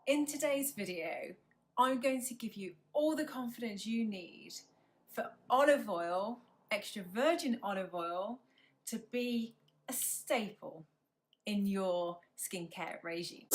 In today's video, I'm going to give you all the confidence you need for olive oil, extra virgin olive oil, to be a staple in your skincare regime.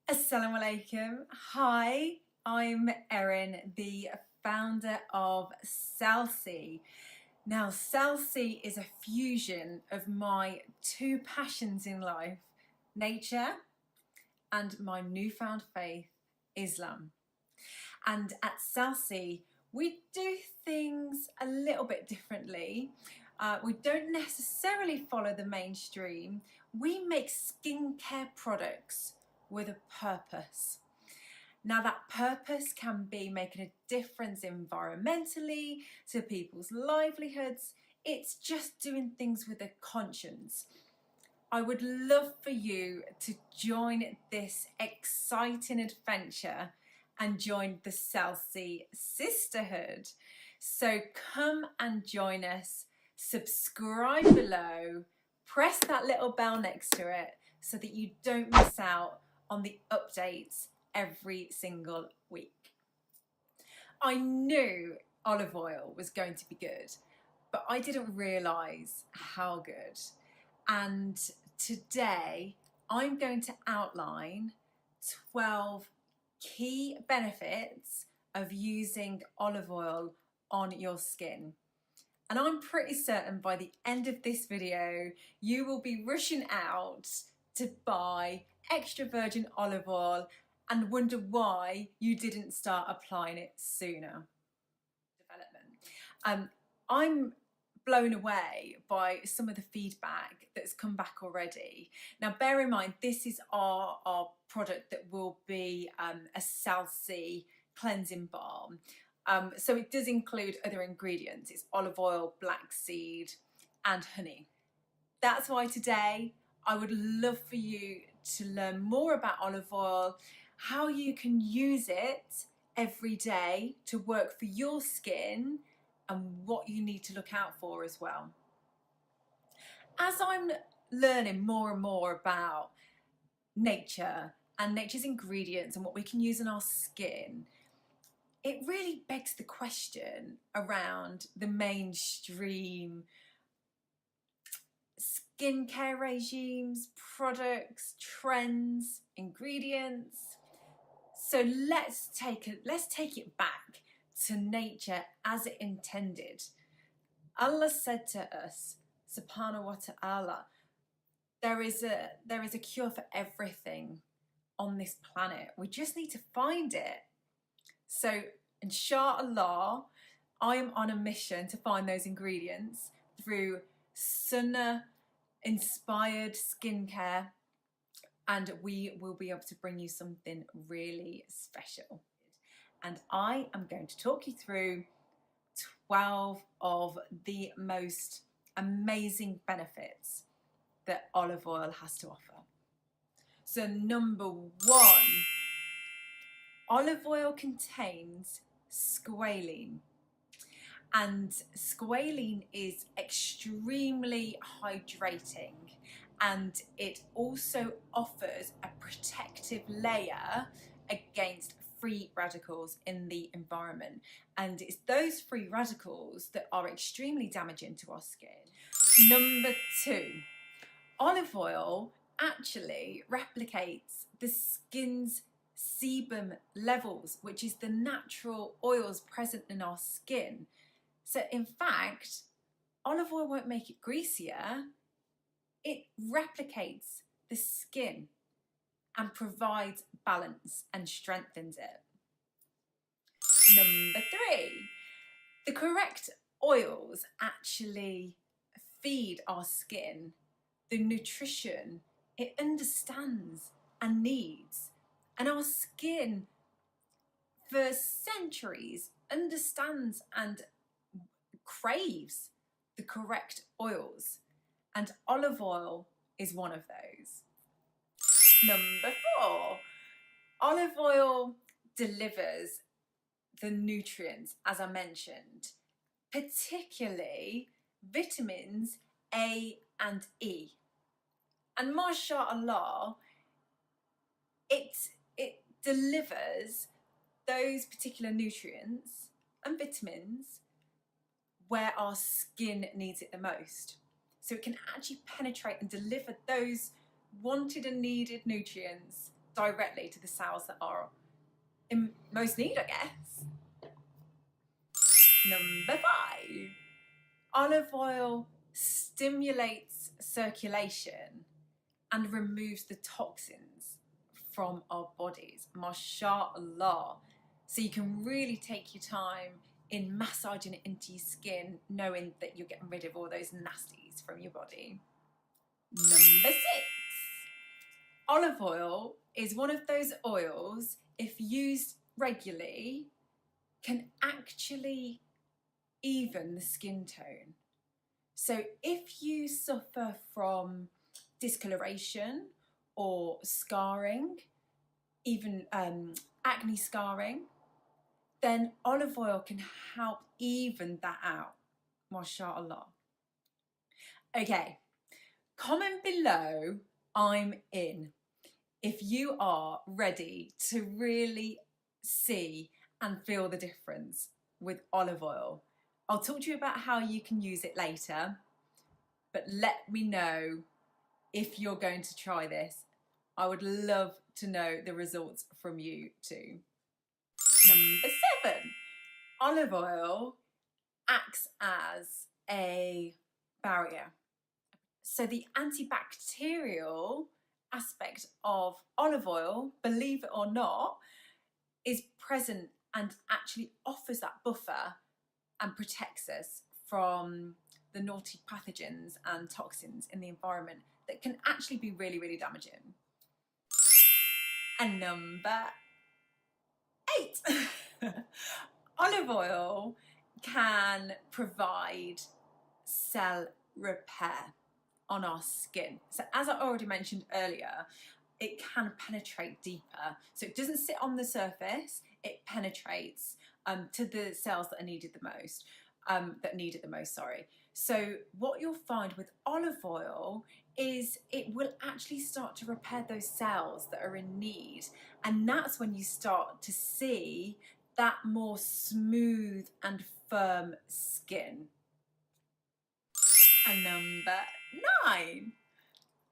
Assalamu alaikum. Hi, I'm Erin, the founder of Salsi. Now, Salsi is a fusion of my two passions in life, nature and my newfound faith, Islam. And at Salsi, we do things a little bit differently. We don't necessarily follow the mainstream. We make skincare products with a purpose. Now, that purpose can be making a difference environmentally to people's livelihoods. It's just doing things with a conscience. I would love for you to join this exciting adventure and join the Salsi sisterhood. So come and join us, subscribe below, press that little bell next to it so that you don't miss out on the updates every single week. I knew olive oil was going to be good, but I didn't realise how good. And today I'm going to outline 12 key benefits of using olive oil on your skin. And I'm pretty certain by the end of this video, you will be rushing out to buy extra virgin olive oil and wonder why you didn't start applying it sooner. I'm blown away by some of the feedback that's come back already. Now, bear in mind, this is our product that will be a Salsi cleansing balm. So it does include other ingredients. It's olive oil, black seed, and honey. That's why today I would love for you to learn more about olive oil, how you can use it every day to work for your skin, and what you need to look out for as well. As I'm learning more and more about nature and nature's ingredients and what we can use in our skin, it really begs the question around the mainstream skincare regimes, products, trends, ingredients. So let's take it back to nature as it intended. Allah said to us, subhanahu wa ta'ala, there is a cure for everything on this planet. We just need to find it. So inshallah, I am on a mission to find those ingredients through Sunnah inspired skincare, and we will be able to bring you something really special. And I am going to talk you through 12 of the most amazing benefits that olive oil has to offer. So number one, olive oil contains squalene. And squalene is extremely hydrating, and it also offers a protective layer against free radicals in the environment. And it's those free radicals that are extremely damaging to our skin. Number two, olive oil actually replicates the skin's sebum levels, which is the natural oils present in our skin. So in fact, olive oil won't make it greasier. It replicates the skin and provides balance and strengthens it. Number three, the correct oils actually feed our skin the nutrition it understands and needs. And our skin, for centuries, understands and craves the correct oils. And olive oil is one of those. Number four, olive oil delivers the nutrients, as I mentioned, particularly vitamins A and E. And mashallah, it delivers those particular nutrients and vitamins where our skin needs it the most. So it can actually penetrate and deliver those wanted and needed nutrients directly to the cells that are in most need, I guess. Number 5, olive oil stimulates circulation and removes the toxins from our bodies, mashallah. So you can really take your time in massaging it into your skin, knowing that you're getting rid of all those nasties from your body. Number 6, olive oil is one of those oils, if used regularly, can actually even the skin tone. So if you suffer from discoloration or scarring, even acne scarring, then olive oil can help even that out, mashallah. Okay, comment below, I'm in, if you are ready to really see and feel the difference with olive oil. I'll talk to you about how you can use it later, but let me know if you're going to try this. I would love to know the results from you too. Number 7, olive oil acts as a barrier. So the antibacterial aspect of olive oil, believe it or not, is present and actually offers that buffer and protects us from the naughty pathogens and toxins in the environment that can actually be really, really damaging. And number 8, olive oil can provide cell repair on our skin. So as I already mentioned earlier, it can penetrate deeper. So it doesn't sit on the surface, it penetrates to the cells that are needed the most, So what you'll find with olive oil is it will actually start to repair those cells that are in need. And that's when you start to see that more smooth and firm skin. And number 9,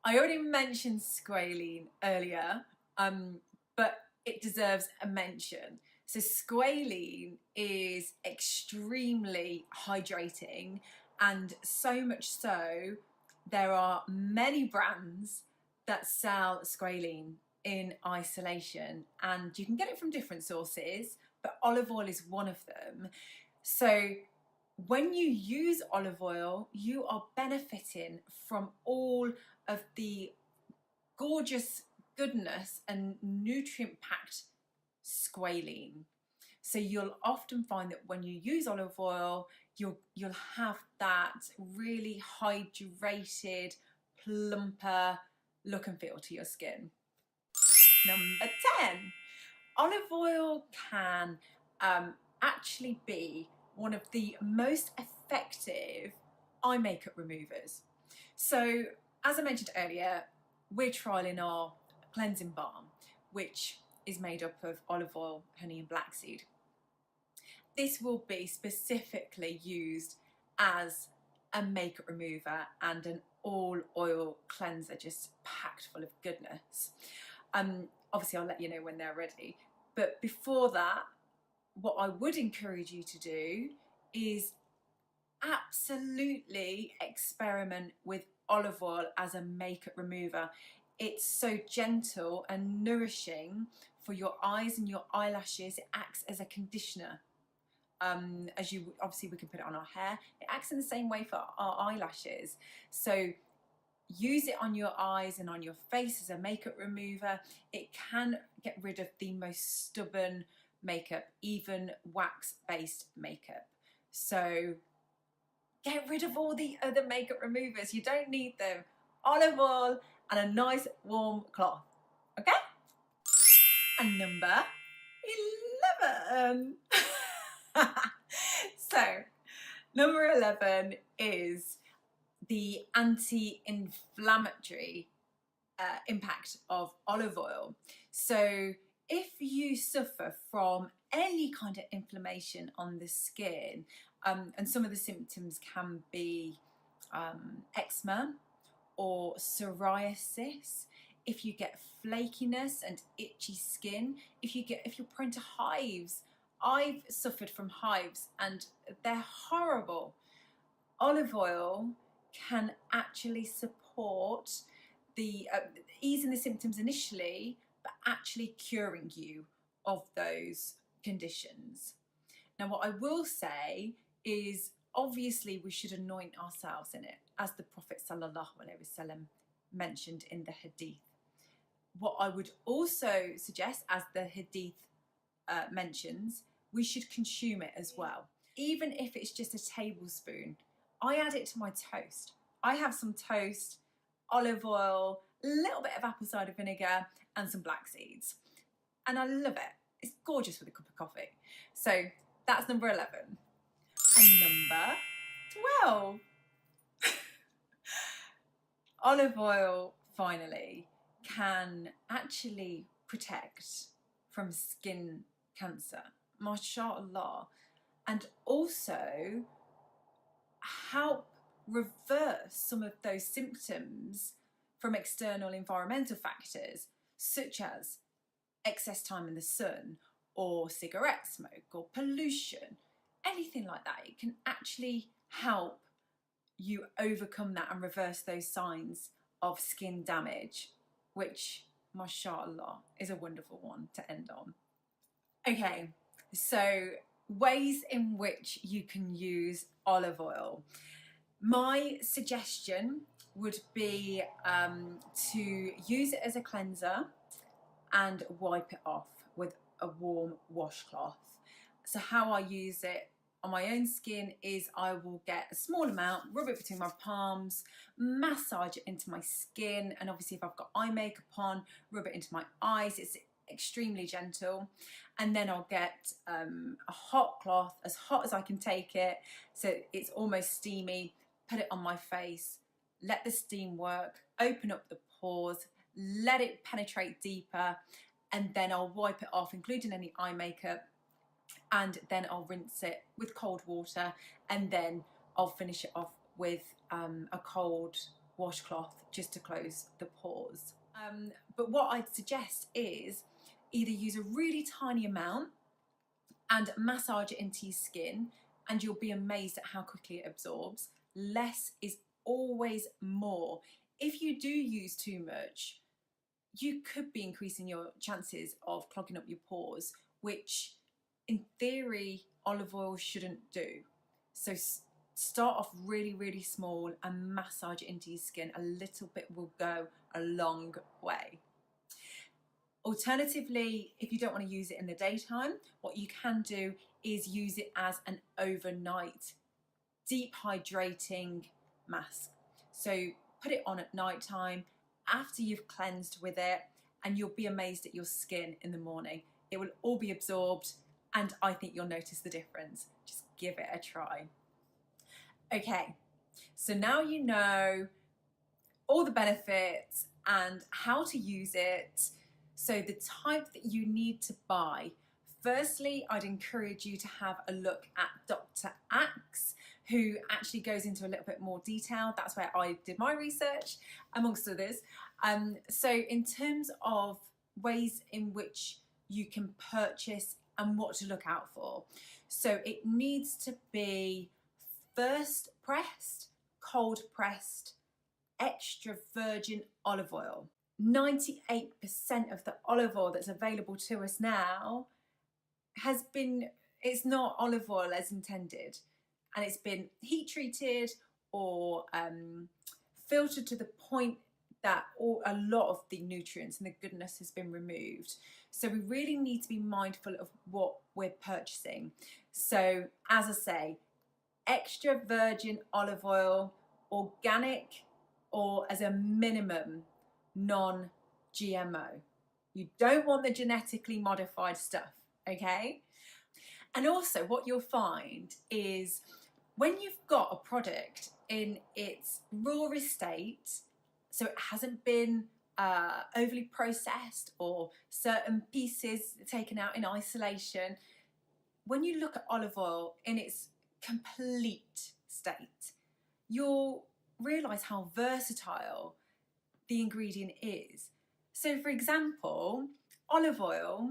I already mentioned squalene earlier, but it deserves a mention. So squalene is extremely hydrating, and so much so there are many brands that sell squalene in isolation, and you can get it from different sources, but olive oil is one of them. So when you use olive oil, you are benefiting from all of the gorgeous goodness and nutrient-packed squalene. So you'll often find that when you use olive oil, you'll have that really hydrated, plumper look and feel to your skin. Number 10, olive oil can actually be one of the most effective eye makeup removers. So as I mentioned earlier, we're trialling our cleansing balm, which is made up of olive oil, honey and black seed. This will be specifically used as a makeup remover and an all oil cleanser, just packed full of goodness. Obviously I'll let you know when they're ready, but before that, what I would encourage you to do is absolutely experiment with olive oil as a makeup remover. It's so gentle and nourishing for your eyes and your eyelashes. It acts as a conditioner. Obviously we can put it on our hair. It acts in the same way for our eyelashes. So use it on your eyes and on your face as a makeup remover. It can get rid of the most stubborn makeup, even wax-based makeup. So get rid of all the other makeup removers. You don't need them. Olive oil and a nice warm cloth. Okay? And number 11. So, number 11 is the anti-inflammatory impact of olive oil. So if you suffer from any kind of inflammation on the skin, and some of the symptoms can be eczema or psoriasis, if you get flakiness and itchy skin, if you're prone to hives. I've suffered from hives and they're horrible. Olive oil can actually support the easing the symptoms initially, but actually curing you of those conditions. Now, what I will say is, obviously, we should anoint ourselves in it, as the Prophet ﷺ mentioned in the Hadith. What I would also suggest, as the Hadith mentions, we should consume it as well. Even if it's just a tablespoon, I add it to my toast. I have some toast, olive oil, a little bit of apple cider vinegar, and some black seeds. And I love it. It's gorgeous with a cup of coffee. So that's number 11. And number 12. Olive oil, finally, can actually protect from skin cancer, mashallah, and also help reverse some of those symptoms from external environmental factors, such as excess time in the sun or cigarette smoke or pollution, anything like that. It can actually help you overcome that and reverse those signs of skin damage, which, mashallah, is a wonderful one to end on. Okay, so ways in which you can use olive oil. My suggestion would be to use it as a cleanser and wipe it off with a warm washcloth. So how I use it on my own skin is I will get a small amount, rub it between my palms, massage it into my skin, and obviously if I've got eye makeup on, rub it into my eyes. It's extremely gentle. And then I'll get a hot cloth, as hot as I can take it, so it's almost steamy, put it on my face, let the steam work, open up the pores, let it penetrate deeper, and then I'll wipe it off, including any eye makeup, and then I'll rinse it with cold water, and then I'll finish it off with a cold washcloth just to close the pores. But what I'd suggest is either use a really tiny amount and massage it into your skin, and you'll be amazed at how quickly it absorbs. Less is always more. If you do use too much, you could be increasing your chances of clogging up your pores, which in theory olive oil shouldn't do. So start off really, really small and massage it into your skin. A little bit will go a long way. Alternatively, if you don't want to use it in the daytime, what you can do is use it as an overnight deep hydrating mask. So put it on at night time after you've cleansed with it, and you'll be amazed at your skin in the morning. It will all be absorbed, and I think you'll notice the difference. Just give it a try. Okay, so now you know all the benefits and how to use it. So the type that you need to buy. Firstly, I'd encourage you to have a look at Dr. Axe, who actually goes into a little bit more detail. That's where I did my research, amongst others. So in terms of ways in which you can purchase and what to look out for. So it needs to be first pressed, cold pressed, extra virgin olive oil. 98% of the olive oil that's available to us now it's not olive oil as intended, and it's been heat treated or filtered to the point that a lot of the nutrients and the goodness has been removed. So we really need to be mindful of what we're purchasing. So as I say, extra virgin olive oil, organic, or as a minimum non-GMO. You don't want the genetically modified stuff, okay? And also what you'll find is when you've got a product in its rawest state, so it hasn't been overly processed or certain pieces taken out in isolation, when you look at olive oil in its complete state, you'll realise how versatile the ingredient is. So for example, olive oil,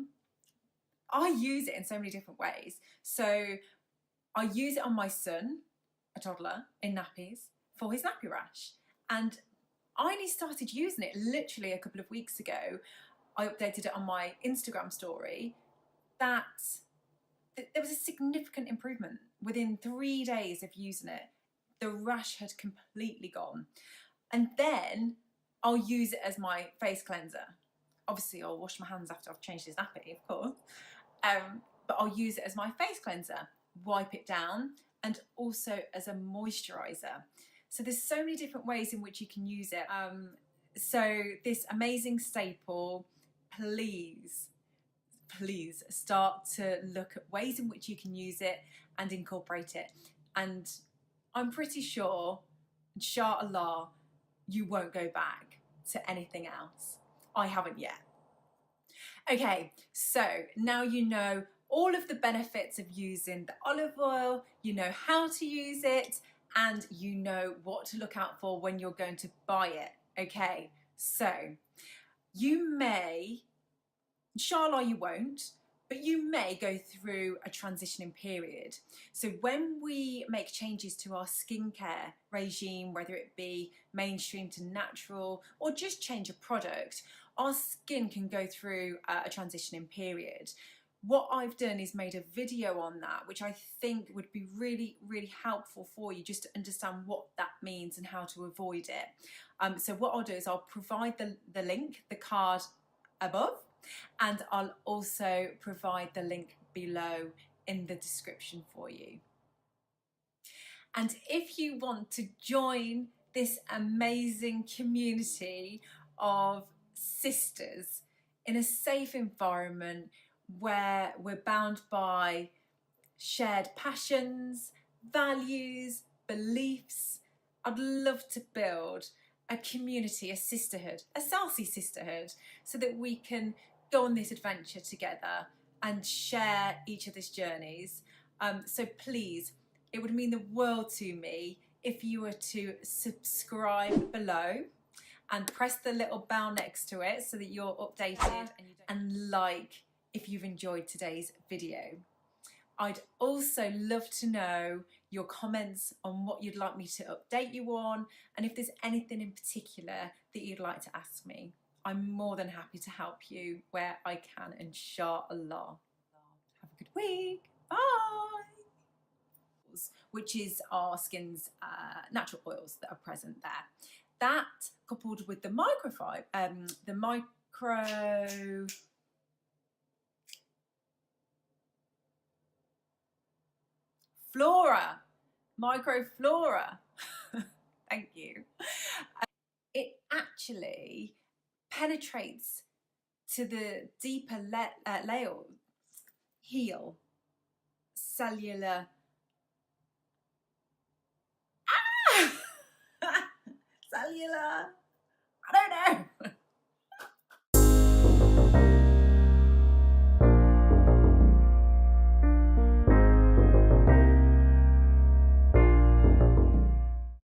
I use it in so many different ways. So I use it on my son, a toddler, in nappies for his nappy rash. And I only started using it literally a couple of weeks ago. I updated it on my Instagram story that there was a significant improvement. Within 3 days of using it, the rash had completely gone. And then I'll use it as my face cleanser. Obviously, I'll wash my hands after I've changed his nappy, of course. But I'll use it as my face cleanser, wipe it down, and also as a moisturiser. So there's so many different ways in which you can use it. So this amazing staple, please start to look at ways in which you can use it and incorporate it. And I'm pretty sure, inshallah, you won't go back to anything else. I haven't yet. Okay, so now you know all of the benefits of using the olive oil, you know how to use it, and you know what to look out for when you're going to buy it. Okay, so you may, inshallah you won't, but you may go through a transitioning period. So when we make changes to our skincare regime, whether it be mainstream to natural or just change a product, our skin can go through a transitioning period. What I've done is made a video on that, which I think would be really, really helpful for you just to understand what that means and how to avoid it. So what I'll do is I'll provide the link, the card above, and I'll also provide the link below in the description for you. And if you want to join this amazing community of sisters in a safe environment where we're bound by shared passions, values, beliefs, I'd love to build a community, a sisterhood, a Salsi sisterhood, so that we can go on this adventure together and share each other's journeys. So please, it would mean the world to me if you were to subscribe below and press the little bell next to it so that you're updated, and like if you've enjoyed today's video. I'd also love to know your comments on what you'd like me to update you on, and if there's anything in particular that you'd like to ask me. I'm more than happy to help you where I can, inshallah. Have a good week. Bye. Which is our skin's natural oils that are present there. That coupled with the microflora, thank you. It actually penetrates to the deeper layer, cellular. Cellular